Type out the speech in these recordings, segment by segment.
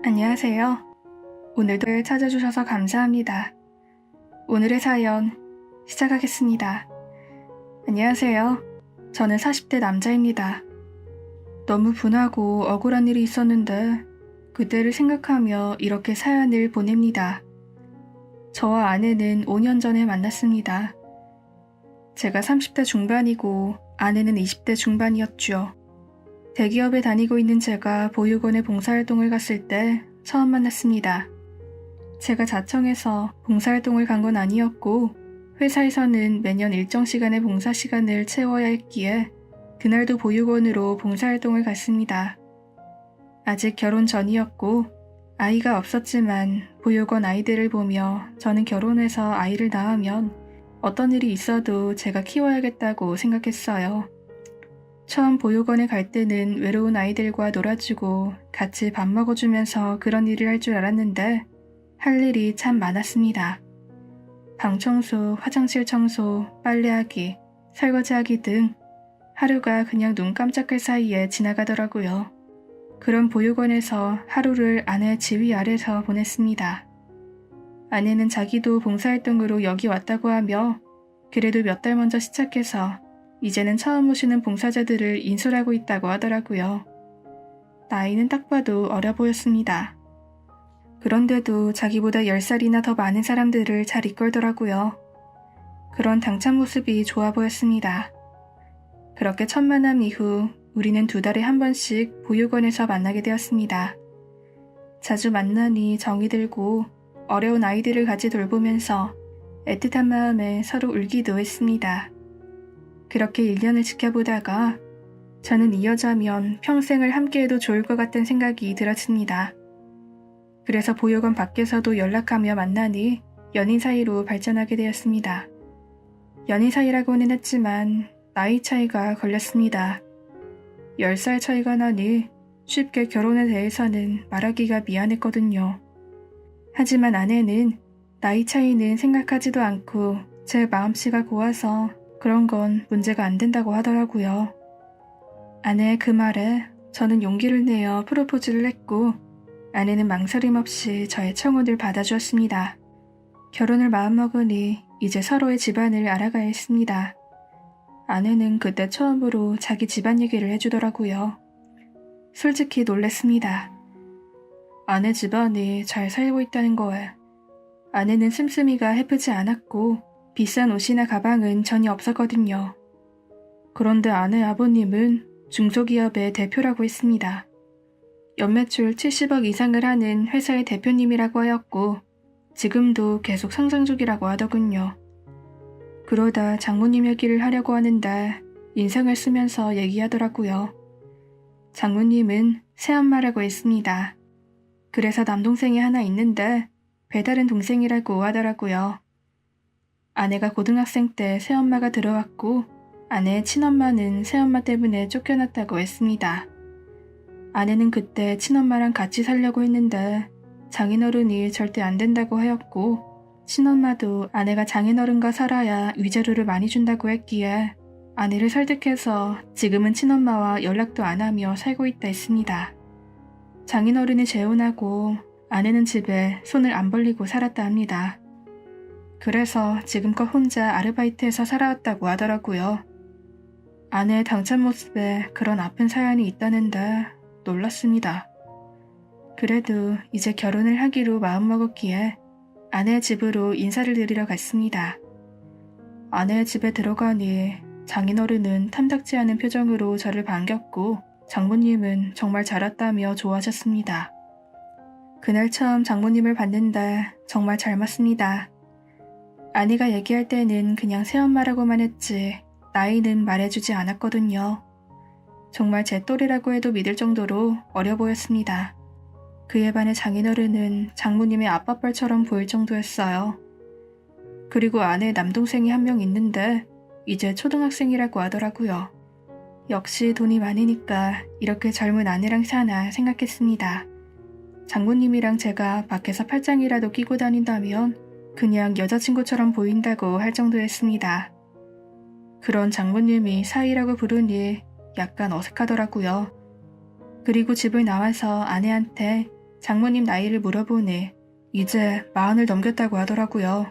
안녕하세요. 오늘도 찾아주셔서 감사합니다. 오늘의 사연 시작하겠습니다. 안녕하세요. 저는 40대 남자입니다. 너무 분하고 억울한 일이 있었는데 그때를 생각하며 이렇게 사연을 보냅니다. 저와 아내는 5년 전에 만났습니다. 제가 30대 중반이고 아내는 20대 중반이었죠. 대기업에 다니고 있는 제가 보육원에 봉사활동을 갔을 때 처음 만났습니다. 제가 자청해서 봉사활동을 간 건 아니었고 회사에서는 매년 일정 시간의 봉사 시간을 채워야 했기에 그날도 보육원으로 봉사활동을 갔습니다. 아직 결혼 전이었고 아이가 없었지만 보육원 아이들을 보며 저는 결혼해서 아이를 낳으면 어떤 일이 있어도 제가 키워야겠다고 생각했어요. 처음 보육원에 갈 때는 외로운 아이들과 놀아주고 같이 밥 먹어주면서 그런 일을 할 줄 알았는데 할 일이 참 많았습니다. 방 청소, 화장실 청소, 빨래하기, 설거지하기 등 하루가 그냥 눈 깜짝할 사이에 지나가더라고요. 그런 보육원에서 하루를 아내 지휘 아래서 보냈습니다. 아내는 자기도 봉사활동으로 여기 왔다고 하며 그래도 몇 달 먼저 시작해서 이제는 처음 오시는 봉사자들을 인솔하고 있다고 하더라고요. 나이는 딱 봐도 어려 보였습니다. 그런데도 자기보다 10살이나 더 많은 사람들을 잘 이끌더라고요. 그런 당찬 모습이 좋아 보였습니다. 그렇게 첫 만남 이후 우리는 2달에 한 번씩 보육원에서 만나게 되었습니다. 자주 만나니 정이 들고 어려운 아이들을 같이 돌보면서 애틋한 마음에 서로 울기도 했습니다. 그렇게 1년을 지켜보다가 저는 이 여자면 평생을 함께해도 좋을 것 같다는 생각이 들었습니다. 그래서 보육원 밖에서도 연락하며 만나니 연인 사이로 발전하게 되었습니다. 연인 사이라고는 했지만 나이 차이가 걸렸습니다. 10살 차이가 나니 쉽게 결혼에 대해서는 말하기가 미안했거든요. 하지만 아내는 나이 차이는 생각하지도 않고 제 마음씨가 고와서 그런 건 문제가 안 된다고 하더라고요. 아내의 그 말에 저는 용기를 내어 프로포즈를 했고 아내는 망설임 없이 저의 청혼을 받아주었습니다. 결혼을 마음먹으니 이제 서로의 집안을 알아가야 했습니다. 아내는 그때 처음으로 자기 집안 얘기를 해주더라고요. 솔직히 놀랬습니다. 아내 집안이 잘 살고 있다는 거에 아내는 씀씀이가 해프지 않았고 비싼 옷이나 가방은 전혀 없었거든요. 그런데 아내 아버님은 중소기업의 대표라고 했습니다. 연매출 70억 이상을 하는 회사의 대표님이라고 하였고 지금도 계속 상장 중이라고 하더군요. 그러다 장모님 얘기를 하려고 하는데 인상을 쓰면서 얘기하더라고요. 장모님은 새엄마라고 했습니다. 그래서 남동생이 하나 있는데 배다른 동생이라고 하더라고요. 아내가 고등학생 때 새엄마가 들어왔고 아내의 친엄마는 새엄마 때문에 쫓겨났다고 했습니다. 아내는 그때 친엄마랑 같이 살려고 했는데 장인어른이 절대 안 된다고 하였고 친엄마도 아내가 장인어른과 살아야 위자료를 많이 준다고 했기에 아내를 설득해서 지금은 친엄마와 연락도 안 하며 살고 있다 했습니다. 장인어른이 재혼하고 아내는 집에 손을 안 벌리고 살았다 합니다. 그래서 지금껏 혼자 아르바이트해서 살아왔다고 하더라고요. 아내의 당찬 모습에 그런 아픈 사연이 있다는데 놀랐습니다. 그래도 이제 결혼을 하기로 마음먹었기에 아내의 집으로 인사를 드리러 갔습니다. 아내의 집에 들어가니 장인어른은 탐탁지 않은 표정으로 저를 반겼고 장모님은 정말 잘 왔다며 좋아하셨습니다. 그날 처음 장모님을 봤는데 정말 잘 맞습니다. 아내가 얘기할 때는 그냥 새엄마라고만 했지 나이는 말해주지 않았거든요. 정말 제 또래라고 해도 믿을 정도로 어려 보였습니다. 그에 반해 장인어른은 장모님의 아빠뻘처럼 보일 정도였어요. 그리고 아내의 남동생이 한 명 있는데 이제 초등학생이라고 하더라고요. 역시 돈이 많으니까 이렇게 젊은 아내랑 사나 생각했습니다. 장모님이랑 제가 밖에서 팔짱이라도 끼고 다닌다면 그냥 여자친구처럼 보인다고 할 정도였습니다. 그런 장모님이 사위라고 부르니 약간 어색하더라고요. 그리고 집을 나와서 아내한테 장모님 나이를 물어보니 이제 40을 넘겼다고 하더라고요.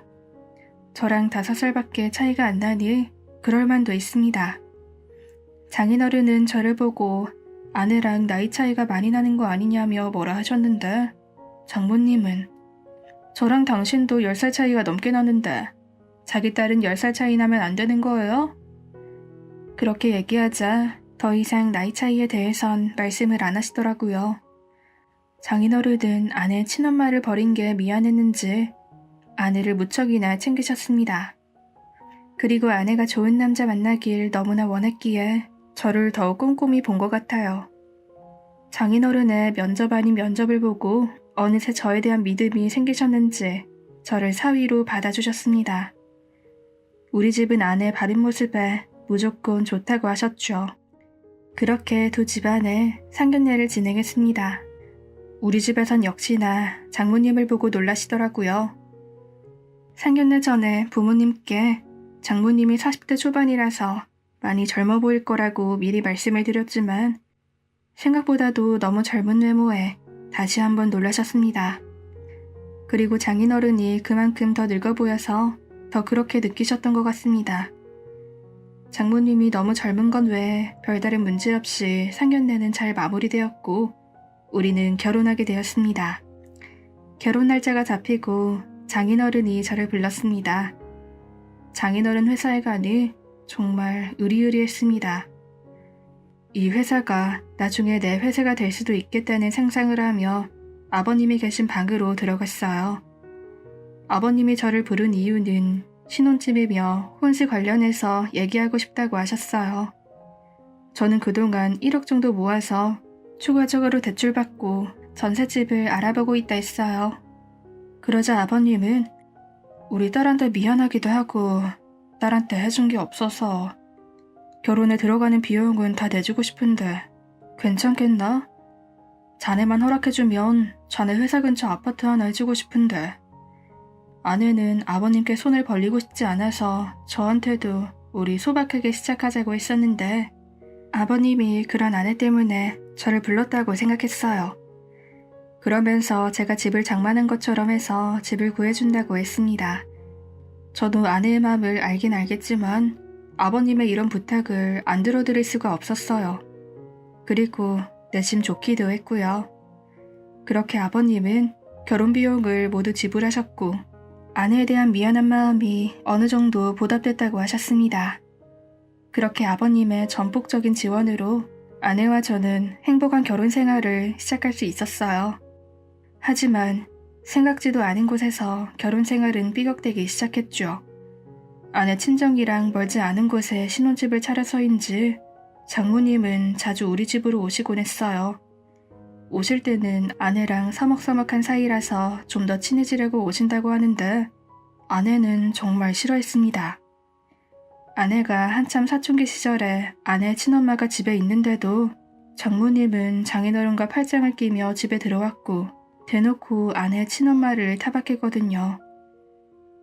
저랑 5살밖에 차이가 안 나니 그럴 만도 있습니다. 장인어른은 저를 보고 아내랑 나이 차이가 많이 나는 거 아니냐며 뭐라 하셨는데 장모님은 저랑 당신도 10살 차이가 넘게 나는데 자기 딸은 10살 차이 나면 안 되는 거예요? 그렇게 얘기하자 더 이상 나이 차이에 대해선 말씀을 안 하시더라고요. 장인어른은 아내 친엄마를 버린 게 미안했는지 아내를 무척이나 챙기셨습니다. 그리고 아내가 좋은 남자 만나길 너무나 원했기에 저를 더욱 꼼꼼히 본 것 같아요. 장인어른의 면접 아닌 면접을 보고 어느새 저에 대한 믿음이 생기셨는지 저를 사위로 받아주셨습니다. 우리 집은 아내 바른 모습에 무조건 좋다고 하셨죠. 그렇게 두 집안에 상견례를 진행했습니다. 우리 집에선 역시나 장모님을 보고 놀라시더라고요. 상견례 전에 부모님께 장모님이 40대 초반이라서 많이 젊어 보일 거라고 미리 말씀을 드렸지만 생각보다도 너무 젊은 외모에 다시 한번 놀라셨습니다. 그리고 장인어른이 그만큼 더 늙어 보여서 더 그렇게 느끼셨던 것 같습니다. 장모님이 너무 젊은 건 외에 별다른 문제 없이 상견례는 잘 마무리되었고 우리는 결혼하게 되었습니다. 결혼 날짜가 잡히고 장인어른이 저를 불렀습니다. 장인어른 회사에 가니 정말 의리의리했습니다. 이 회사가 나중에 내 회사가 될 수도 있겠다는 상상을 하며 아버님이 계신 방으로 들어갔어요. 아버님이 저를 부른 이유는 신혼집이며 혼수 관련해서 얘기하고 싶다고 하셨어요. 저는 그동안 1억 정도 모아서 추가적으로 대출받고 전셋집을 알아보고 있다 했어요. 그러자 아버님은 우리 딸한테 미안하기도 하고 딸한테 해준 게 없어서 결혼에 들어가는 비용은 다 내주고 싶은데 괜찮겠나? 자네만 허락해주면 자네 회사 근처 아파트 하나 해주고 싶은데 아내는 아버님께 손을 벌리고 싶지 않아서 저한테도 우리 소박하게 시작하자고 했었는데 아버님이 그런 아내 때문에 저를 불렀다고 생각했어요. 그러면서 제가 집을 장만한 것처럼 해서 집을 구해준다고 했습니다. 저도 아내의 마음을 알긴 알겠지만 아버님의 이런 부탁을 안 들어드릴 수가 없었어요. 그리고 내심 좋기도 했고요. 그렇게 아버님은 결혼 비용을 모두 지불하셨고 아내에 대한 미안한 마음이 어느 정도 보답됐다고 하셨습니다. 그렇게 아버님의 전폭적인 지원으로 아내와 저는 행복한 결혼 생활을 시작할 수 있었어요. 하지만 생각지도 않은 곳에서 결혼 생활은 삐걱대기 시작했죠. 아내 친정이랑 멀지 않은 곳에 신혼집을 차려서인지 장모님은 자주 우리 집으로 오시곤 했어요. 오실 때는 아내랑 서먹서먹한 사이라서 좀 더 친해지려고 오신다고 하는데 아내는 정말 싫어했습니다. 아내가 한참 사춘기 시절에 아내의 친엄마가 집에 있는데도 장모님은 장인어른과 팔짱을 끼며 집에 들어왔고 대놓고 아내의 친엄마를 타박했거든요.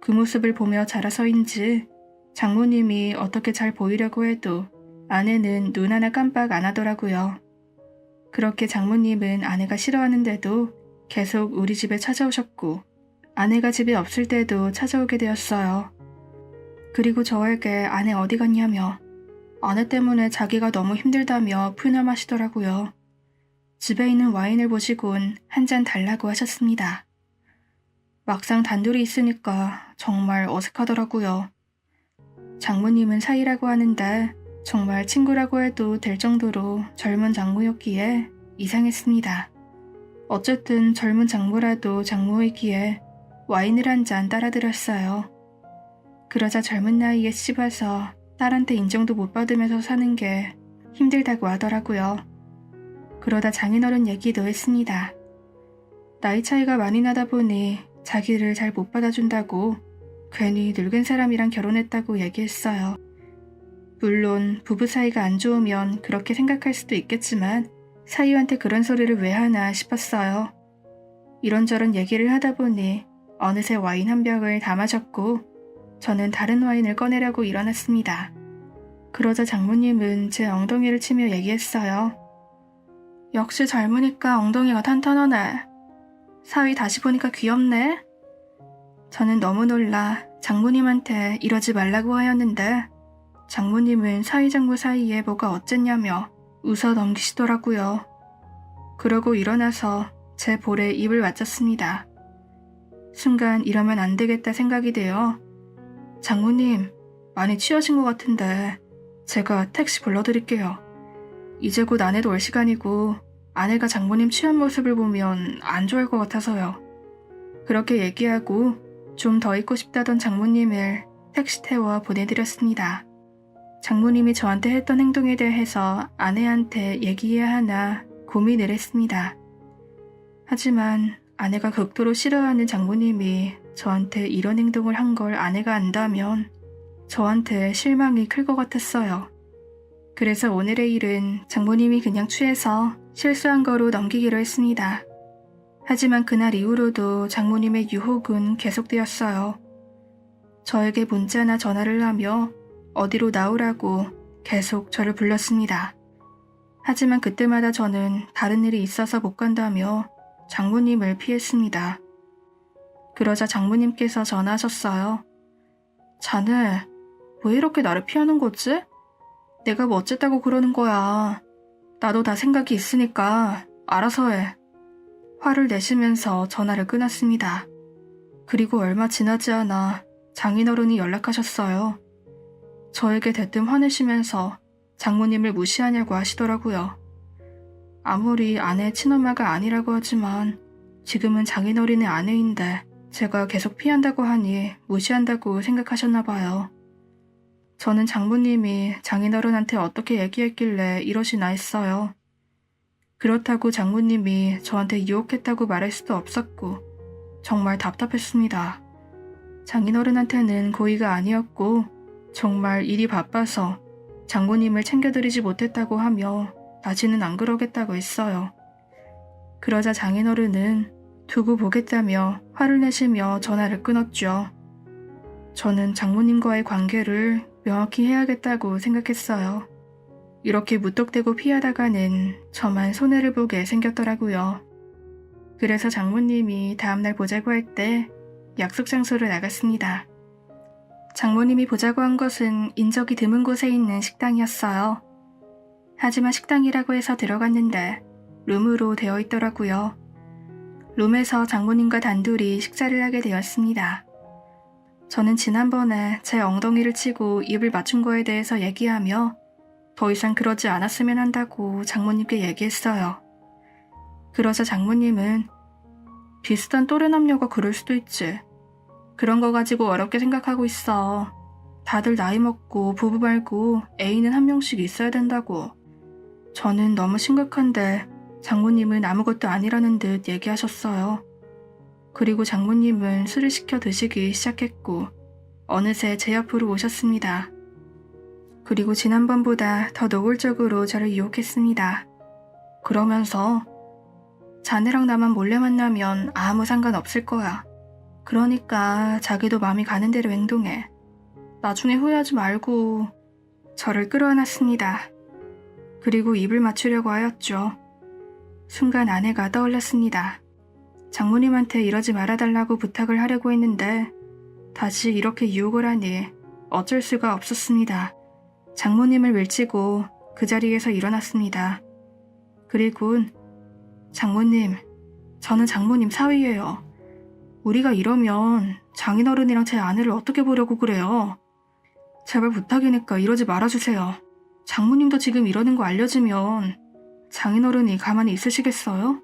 그 모습을 보며 자라서인지 장모님이 어떻게 잘 보이려고 해도 아내는 눈 하나 깜빡 안 하더라고요. 그렇게 장모님은 아내가 싫어하는데도 계속 우리 집에 찾아오셨고 아내가 집에 없을 때도 찾아오게 되었어요. 그리고 저에게 아내 어디 갔냐며 아내 때문에 자기가 너무 힘들다며 푸념하시더라고요. 집에 있는 와인을 보시곤 한 잔 달라고 하셨습니다. 막상 단둘이 있으니까 정말 어색하더라고요. 장모님은 사이라고 하는데 정말 친구라고 해도 될 정도로 젊은 장모였기에 이상했습니다. 어쨌든 젊은 장모라도 장모이기에 와인을 한 잔 따라드렸어요. 그러자 젊은 나이에 씹어서 딸한테 인정도 못 받으면서 사는 게 힘들다고 하더라고요. 그러다 장인어른 얘기도 했습니다. 나이 차이가 많이 나다 보니 자기를 잘 못 받아준다고 괜히 늙은 사람이랑 결혼했다고 얘기했어요. 물론 부부 사이가 안 좋으면 그렇게 생각할 수도 있겠지만 사위한테 그런 소리를 왜 하나 싶었어요. 이런저런 얘기를 하다 보니 어느새 와인 한 병을 다 마셨고 저는 다른 와인을 꺼내려고 일어났습니다. 그러자 장모님은 제 엉덩이를 치며 얘기했어요. 역시 젊으니까 엉덩이가 탄탄하네. 사위 다시 보니까 귀엽네. 저는 너무 놀라 장모님한테 이러지 말라고 하였는데 장모님은 사위장모 사이에 뭐가 어쨌냐며 웃어 넘기시더라고요. 그러고 일어나서 제 볼에 입을 맞췄습니다. 순간 이러면 안 되겠다 생각이 되어 장모님, 많이 취하신 것 같은데 제가 택시 불러드릴게요. 이제 곧 아내도 올 시간이고 아내가 장모님 취한 모습을 보면 안 좋아할 것 같아서요. 그렇게 얘기하고 좀 더 있고 싶다던 장모님을 택시 태워 보내드렸습니다. 장모님이 저한테 했던 행동에 대해서 아내한테 얘기해야 하나 고민을 했습니다. 하지만 아내가 극도로 싫어하는 장모님이 저한테 이런 행동을 한 걸 아내가 안다면 저한테 실망이 클 것 같았어요. 그래서 오늘의 일은 장모님이 그냥 취해서 실수한 거로 넘기기로 했습니다. 하지만 그날 이후로도 장모님의 유혹은 계속되었어요. 저에게 문자나 전화를 하며 어디로 나오라고 계속 저를 불렀습니다. 하지만 그때마다 저는 다른 일이 있어서 못 간다며 장모님을 피했습니다. 그러자 장모님께서 전화하셨어요. 자네, 왜 이렇게 나를 피하는 거지? 내가 뭐 어쨌다고 그러는 거야. 나도 다 생각이 있으니까 알아서 해. 화를 내시면서 전화를 끊었습니다. 그리고 얼마 지나지 않아 장인어른이 연락하셨어요. 저에게 대뜸 화내시면서 장모님을 무시하냐고 하시더라고요. 아무리 아내 친엄마가 아니라고 하지만 지금은 장인어른의 아내인데 제가 계속 피한다고 하니 무시한다고 생각하셨나 봐요. 저는 장모님이 장인어른한테 어떻게 얘기했길래 이러시나 했어요. 그렇다고 장모님이 저한테 유혹했다고 말할 수도 없었고 정말 답답했습니다. 장인어른한테는 고의가 아니었고 정말 일이 바빠서 장모님을 챙겨드리지 못했다고 하며 다시는 안 그러겠다고 했어요. 그러자 장인어른은 두고 보겠다며 화를 내시며 전화를 끊었죠. 저는 장모님과의 관계를 명확히 해야겠다고 생각했어요. 이렇게 무턱대고 피하다가는 저만 손해를 보게 생겼더라고요. 그래서 장모님이 다음날 보자고 할 때 약속 장소를 나갔습니다. 장모님이 보자고 한 것은 인적이 드문 곳에 있는 식당이었어요. 하지만 식당이라고 해서 들어갔는데 룸으로 되어 있더라고요. 룸에서 장모님과 단둘이 식사를 하게 되었습니다. 저는 지난번에 제 엉덩이를 치고 입을 맞춘 거에 대해서 얘기하며 더 이상 그러지 않았으면 한다고 장모님께 얘기했어요. 그러자 장모님은 비슷한 또래 남녀가 그럴 수도 있지. 그런 거 가지고 어렵게 생각하고 있어. 다들 나이 먹고 부부 말고 애인은 한 명씩 있어야 된다고. 저는 너무 심각한데 장모님은 아무것도 아니라는 듯 얘기하셨어요. 그리고 장모님은 술을 시켜 드시기 시작했고 어느새 제 옆으로 오셨습니다. 그리고 지난번보다 더 노골적으로 저를 유혹했습니다. 그러면서 자네랑 나만 몰래 만나면 아무 상관없을 거야. 그러니까 자기도 마음이 가는 대로 행동해. 나중에 후회하지 말고. 저를 끌어안았습니다. 그리고 입을 맞추려고 하였죠. 순간 아내가 떠올랐습니다. 장모님한테 이러지 말아달라고 부탁을 하려고 했는데 다시 이렇게 유혹을 하니 어쩔 수가 없었습니다. 장모님을 밀치고 그 자리에서 일어났습니다. 그리고 장모님, 저는 장모님 사위예요. 우리가 이러면 장인어른이랑 제 아내를 어떻게 보려고 그래요? 제발 부탁이니까 이러지 말아주세요. 장모님도 지금 이러는 거 알려지면 장인어른이 가만히 있으시겠어요?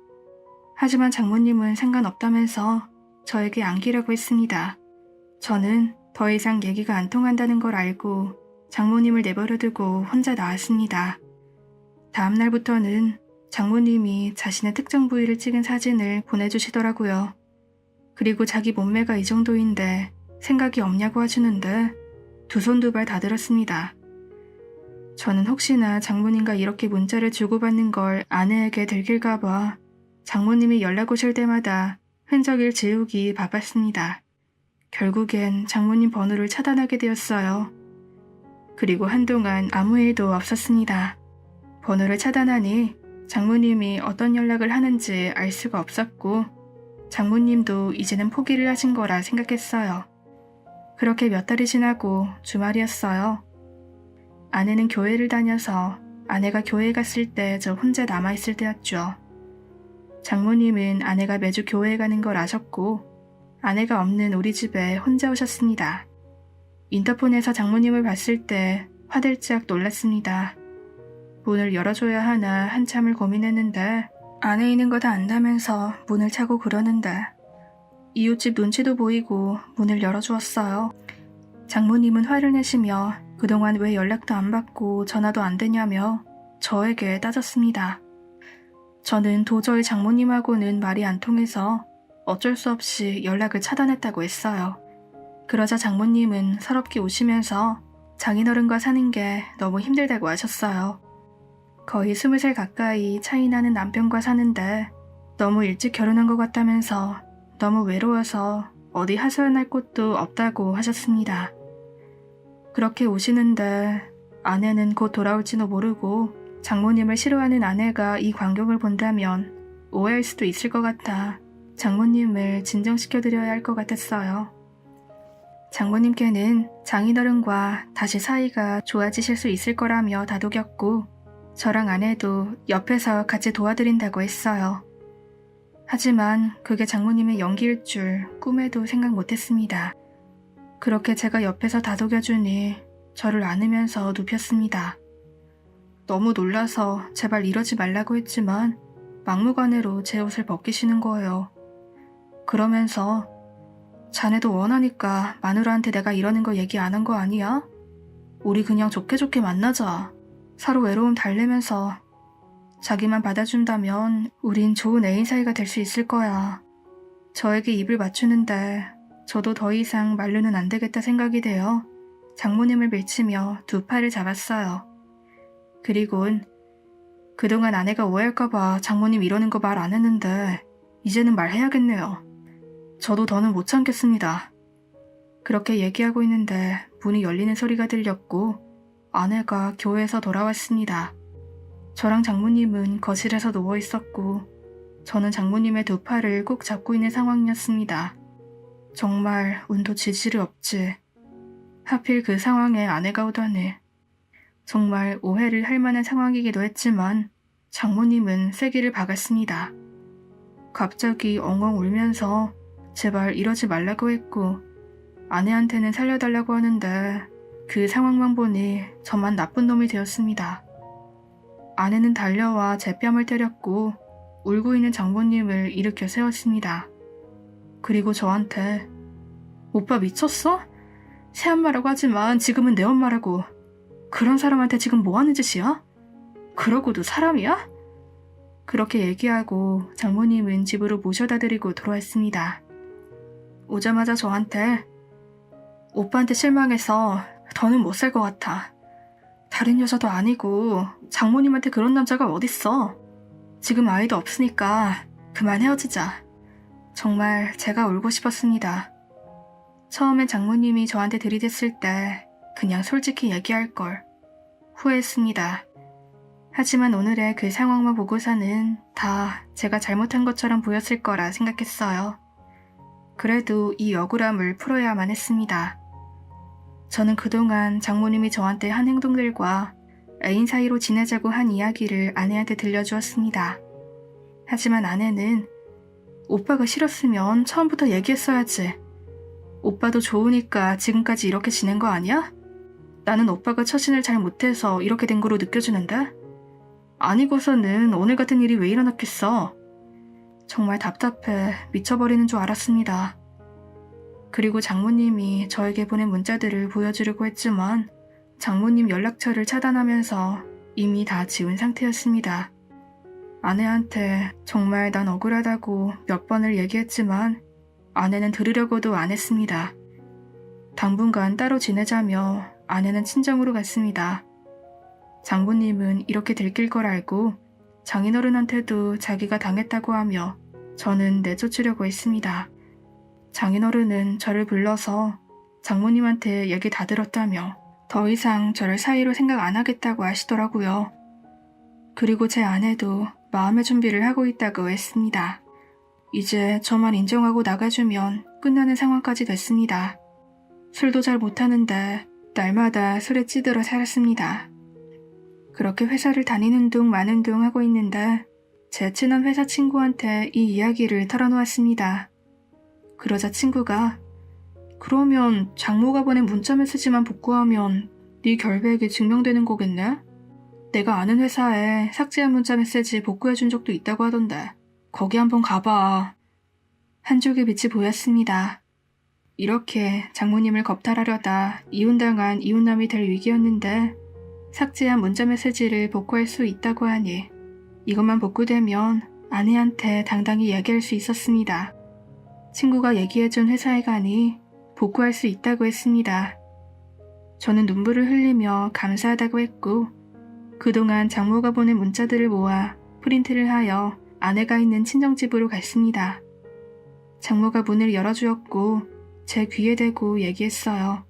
하지만 장모님은 상관없다면서 저에게 안기려고 했습니다. 저는 더 이상 얘기가 안 통한다는 걸 알고 장모님을 내버려두고 혼자 나왔습니다. 다음 날부터는 장모님이 자신의 특정 부위를 찍은 사진을 보내주시더라고요. 그리고 자기 몸매가 이 정도인데 생각이 없냐고 하시는데 두 손 두 발 다 들었습니다. 저는 혹시나 장모님과 이렇게 문자를 주고받는 걸 아내에게 들킬까봐 장모님이 연락 오실 때마다 흔적을 지우기 바빴습니다. 결국엔 장모님 번호를 차단하게 되었어요. 그리고 한동안 아무 일도 없었습니다. 번호를 차단하니 장모님이 어떤 연락을 하는지 알 수가 없었고 장모님도 이제는 포기를 하신 거라 생각했어요. 그렇게 몇 달이 지나고 주말이었어요. 아내는 교회를 다녀서 아내가 교회에 갔을 때 저 혼자 남아있을 때였죠. 장모님은 아내가 매주 교회에 가는 걸 아셨고 아내가 없는 우리 집에 혼자 오셨습니다. 인터폰에서 장모님을 봤을 때 화들짝 놀랐습니다. 문을 열어줘야 하나 한참을 고민했는데 안에 있는 거 다 안다면서 문을 차고 그러는데 이웃집 눈치도 보이고 문을 열어주었어요. 장모님은 화를 내시며 그동안 왜 연락도 안 받고 전화도 안 되냐며 저에게 따졌습니다. 저는 도저히 장모님하고는 말이 안 통해서 어쩔 수 없이 연락을 차단했다고 했어요. 그러자 장모님은 서럽게 우시면서 장인어른과 사는 게 너무 힘들다고 하셨어요. 거의 20살 가까이 차이 나는 남편과 사는데 너무 일찍 결혼한 것 같다면서 너무 외로워서 어디 하소연할 곳도 없다고 하셨습니다. 그렇게 우시는데 아내는 곧 돌아올지도 모르고 장모님을 싫어하는 아내가 이 광경을 본다면 오해할 수도 있을 것 같아 장모님을 진정시켜드려야 할 것 같았어요. 장모님께는 장인어른과 다시 사이가 좋아지실 수 있을 거라며 다독였고 저랑 아내도 옆에서 같이 도와드린다고 했어요. 하지만 그게 장모님의 연기일 줄 꿈에도 생각 못했습니다. 그렇게 제가 옆에서 다독여주니 저를 안으면서 눕혔습니다. 너무 놀라서 제발 이러지 말라고 했지만 막무가내로 제 옷을 벗기시는 거예요. 그러면서 자네도 원하니까 마누라한테 내가 이러는 거 얘기 안 한 거 아니야? 우리 그냥 좋게 좋게 만나자. 서로 외로움 달래면서 자기만 받아준다면 우린 좋은 애인 사이가 될 수 있을 거야. 저에게 입을 맞추는데 저도 더 이상 말로는 안 되겠다 생각이 되어 장모님을 밀치며 두 팔을 잡았어요. 그리곤 그동안 아내가 오해할까봐 장모님 이러는 거 말 안 했는데 이제는 말해야겠네요. 저도 더는 못 참겠습니다. 그렇게 얘기하고 있는데 문이 열리는 소리가 들렸고 아내가 교회에서 돌아왔습니다. 저랑 장모님은 거실에서 누워 있었고 저는 장모님의 두 팔을 꼭 잡고 있는 상황이었습니다. 정말 운도 지지리 없지. 하필 그 상황에 아내가 오다니. 정말 오해를 할 만한 상황이기도 했지만 장모님은 세기를 박았습니다. 갑자기 엉엉 울면서 제발 이러지 말라고 했고 아내한테는 살려달라고 하는데 그 상황만 보니 저만 나쁜 놈이 되었습니다. 아내는 달려와 제 뺨을 때렸고 울고 있는 장모님을 일으켜 세웠습니다. 그리고 저한테 오빠 미쳤어? 새엄마라고 하지만 지금은 내 엄마라고. 그런 사람한테 지금 뭐 하는 짓이야? 그러고도 사람이야? 그렇게 얘기하고 장모님은 집으로 모셔다 드리고 돌아왔습니다. 오자마자 저한테 오빠한테 실망해서 더는 못 살 것 같아. 다른 여자도 아니고 장모님한테 그런 남자가 어딨어. 지금 아이도 없으니까 그만 헤어지자. 정말 제가 울고 싶었습니다. 처음엔 장모님이 저한테 들이댔을 때 그냥 솔직히 얘기할 걸 후회했습니다. 하지만 오늘의 그 상황만 보고서는 다 제가 잘못한 것처럼 보였을 거라 생각했어요. 그래도 이 억울함을 풀어야만 했습니다. 저는 그동안 장모님이 저한테 한 행동들과 애인 사이로 지내자고 한 이야기를 아내한테 들려주었습니다. 하지만 아내는 오빠가 싫었으면 처음부터 얘기했어야지. 오빠도 좋으니까 지금까지 이렇게 지낸 거 아니야? 나는 오빠가 처신을 잘 못해서 이렇게 된 거로 느껴지는데? 아니고서는 오늘 같은 일이 왜 일어났겠어? 정말 답답해 미쳐버리는 줄 알았습니다. 그리고 장모님이 저에게 보낸 문자들을 보여주려고 했지만 장모님 연락처를 차단하면서 이미 다 지운 상태였습니다. 아내한테 정말 난 억울하다고 몇 번을 얘기했지만 아내는 들으려고도 안 했습니다. 당분간 따로 지내자며 아내는 친정으로 갔습니다. 장모님은 이렇게 들킬 걸 알고 장인어른한테도 자기가 당했다고 하며 저는 내쫓으려고 했습니다. 장인어른은 저를 불러서 장모님한테 얘기 다 들었다며 더 이상 저를 사위로 생각 안 하겠다고 하시더라고요. 그리고 제 아내도 마음의 준비를 하고 있다고 했습니다. 이제 저만 인정하고 나가주면 끝나는 상황까지 됐습니다. 술도 잘 못하는데 날마다 술에 찌들어 살았습니다. 그렇게 회사를 다니는 둥 마는 둥 하고 있는데 제 친한 회사 친구한테 이 이야기를 털어놓았습니다. 그러자 친구가 그러면 장모가 보낸 문자 메시지만 복구하면 네 결백이 증명되는 거겠네? 내가 아는 회사에 삭제한 문자 메시지 복구해준 적도 있다고 하던데 거기 한번 가봐. 한 줄기 빛이 보였습니다. 이렇게 장모님을 겁탈하려다 이혼당한 이혼남이 될 위기였는데 삭제한 문자 메시지를 복구할 수 있다고 하니 이것만 복구되면 아내한테 당당히 얘기할 수 있었습니다. 친구가 얘기해준 회사에 가니 복구할 수 있다고 했습니다. 저는 눈물을 흘리며 감사하다고 했고 그동안 장모가 보낸 문자들을 모아 프린트를 하여 아내가 있는 친정집으로 갔습니다. 장모가 문을 열어주었고 제 귀에 대고 얘기했어요.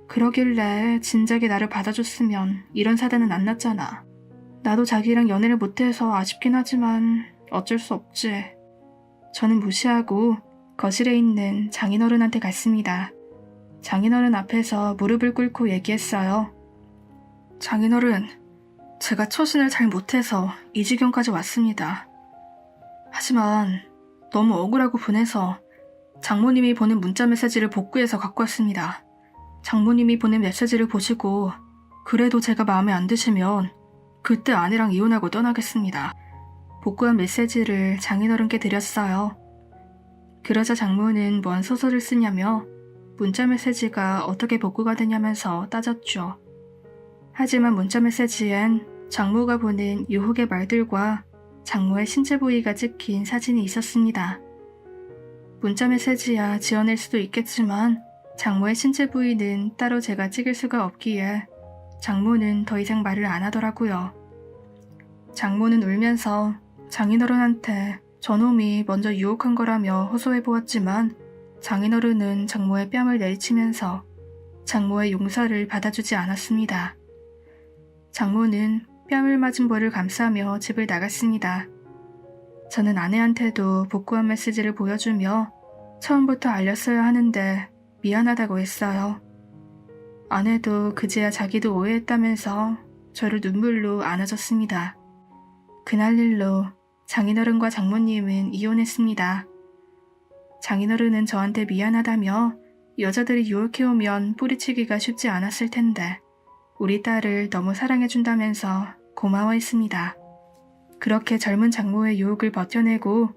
그러길래 진작에 나를 받아줬으면 이런 사단은 안 났잖아. 나도 자기랑 연애를 못해서 아쉽긴 하지만 어쩔 수 없지. 저는 무시하고 거실에 있는 장인어른한테 갔습니다. 장인어른 앞에서 무릎을 꿇고 얘기했어요. 장인어른, 제가 처신을 잘 못해서 이 지경까지 왔습니다. 하지만 너무 억울하고 분해서 장모님이 보낸 문자 메시지를 복구해서 갖고 왔습니다. 장모님이 보낸 메시지를 보시고 그래도 제가 마음에 안 드시면 그때 아내랑 이혼하고 떠나겠습니다. 복구한 메시지를 장인어른께 드렸어요. 그러자 장모는 뭔 소설을 쓰냐며 문자 메시지가 어떻게 복구가 되냐면서 따졌죠. 하지만 문자 메시지엔 장모가 보낸 유혹의 말들과 장모의 신체 부위가 찍힌 사진이 있었습니다. 문자 메시지야 지어낼 수도 있겠지만 장모의 신체 부위는 따로 제가 찍을 수가 없기에 장모는 더 이상 말을 안 하더라고요. 장모는 울면서 장인어른한테 저놈이 먼저 유혹한 거라며 호소해보았지만 장인어른은 장모의 뺨을 내리치면서 장모의 용서를 받아주지 않았습니다. 장모는 뺨을 맞은 벌을 감싸며 집을 나갔습니다. 저는 아내한테도 복구한 메시지를 보여주며 처음부터 알렸어야 하는데 미안하다고 했어요. 아내도 그제야 자기도 오해했다면서 저를 눈물로 안아줬습니다. 그날 일로 장인어른과 장모님은 이혼했습니다. 장인어른은 저한테 미안하다며 여자들이 유혹해오면 뿌리치기가 쉽지 않았을 텐데 우리 딸을 너무 사랑해준다면서 고마워했습니다. 그렇게 젊은 장모의 유혹을 버텨내고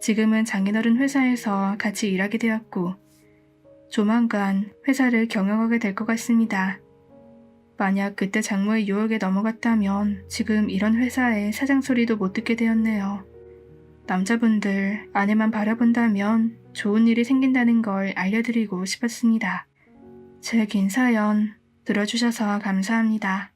지금은 장인어른 회사에서 같이 일하게 되었고 조만간 회사를 경영하게 될 것 같습니다. 만약 그때 장모의 유혹에 넘어갔다면 지금 이런 회사의 사장 소리도 못 듣게 되었네요. 남자분들 아내만 바라본다면 좋은 일이 생긴다는 걸 알려드리고 싶었습니다. 제 긴 사연 들어주셔서 감사합니다.